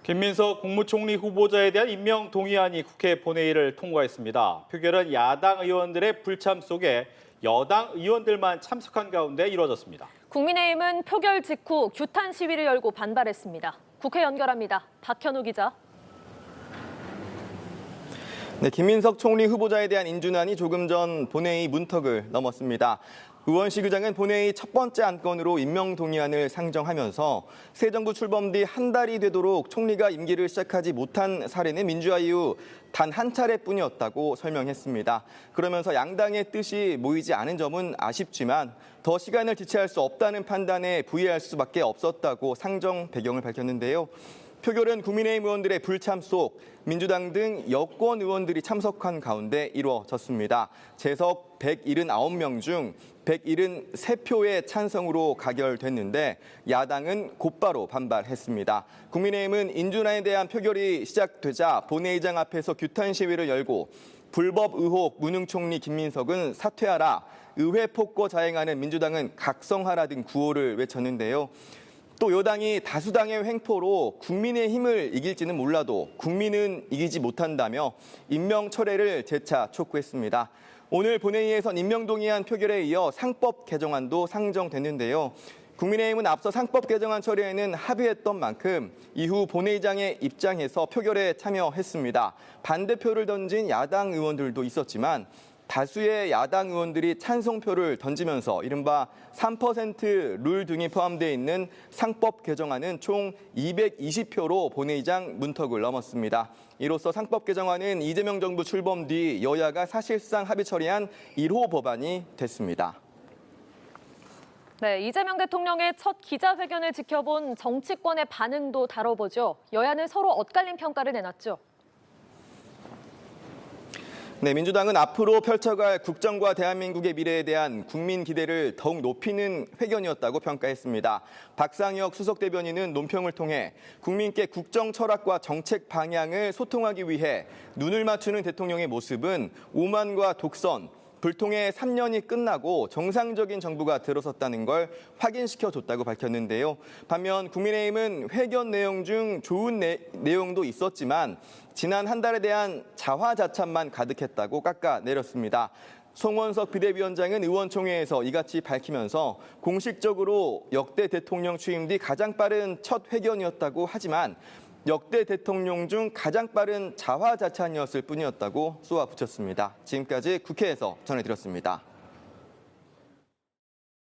김민석 국무총리 후보자에 대한 임명 동의안이 국회 본회의를 통과했습니다. 표결은 야당 의원들의 불참 속에 여당 의원들만 참석한 가운데 이루어졌습니다. 국민의힘은 표결 직후 규탄 시위를 열고 반발했습니다. 국회 연결합니다. 박현우 기자. 네, 김민석 총리 후보자에 대한 인준안이 조금 전 본회의 문턱을 넘었습니다. 의원식 의장은 본회의 첫 번째 안건으로 임명 동의안을 상정하면서 새 정부 출범 뒤 한 달이 되도록 총리가 임기를 시작하지 못한 사례는 민주화 이후 단 한 차례뿐이었다고 설명했습니다. 그러면서 양당의 뜻이 모이지 않은 점은 아쉽지만 더 시간을 지체할 수 없다는 판단에 부의할 수밖에 없었다고 상정 배경을 밝혔는데요. 표결은 국민의힘 의원들의 불참 속 민주당 등 여권 의원들이 참석한 가운데 이루어졌습니다. 재석 179명 중 173표의 찬성으로 가결됐는데 야당은 곧바로 반발했습니다. 국민의힘은 인준안에 대한 표결이 시작되자 본회의장 앞에서 규탄 시위를 열고 불법 의혹 무능 총리 김민석은 사퇴하라, 의회 폭거 자행하는 민주당은 각성하라 등 구호를 외쳤는데요. 또 여당이 다수당의 횡포로 국민의힘을 이길지는 몰라도 국민은 이기지 못한다며 임명 철회를 재차 촉구했습니다. 오늘 본회의에선 임명동의안 표결에 이어 상법 개정안도 상정됐는데요. 국민의힘은 앞서 상법 개정안 처리에는 합의했던 만큼 이후 본회의장의 입장에서 표결에 참여했습니다. 반대표를 던진 야당 의원들도 있었지만 다수의 야당 의원들이 찬성표를 던지면서 이른바 3%룰 등이 포함되어 있는 상법 개정안은 총 220표로 본회의장 문턱을 넘었습니다. 이로써 상법 개정안은 이재명 정부 출범 뒤 여야가 사실상 합의 처리한 1호 법안이 됐습니다. 네, 이재명 대통령의 첫 기자회견을 지켜본 정치권의 반응도 다뤄보죠. 여야는 서로 엇갈린 평가를 내놨죠. 네, 민주당은 앞으로 펼쳐갈 국정과 대한민국의 미래에 대한 국민 기대를 더욱 높이는 회견이었다고 평가했습니다. 박상혁 수석대변인은 논평을 통해 국민께 국정 철학과 정책 방향을 소통하기 위해 눈을 맞추는 대통령의 모습은 오만과 독선, 불통의 3년이 끝나고 정상적인 정부가 들어섰다는 걸 확인시켜줬다고 밝혔는데요. 반면 국민의힘은 회견 내용 중 좋은 내용도 있었지만 지난 한 달에 대한 자화자찬만 가득했다고 깎아내렸습니다. 송원석 비대위원장은 의원총회에서 이같이 밝히면서 공식적으로 역대 대통령 취임 뒤 가장 빠른 첫 회견이었다고 하지만 역대 대통령 중 가장 빠른 자화자찬이었을 뿐이었다고 쏘아붙였습니다. 지금까지 국회에서 전해드렸습니다.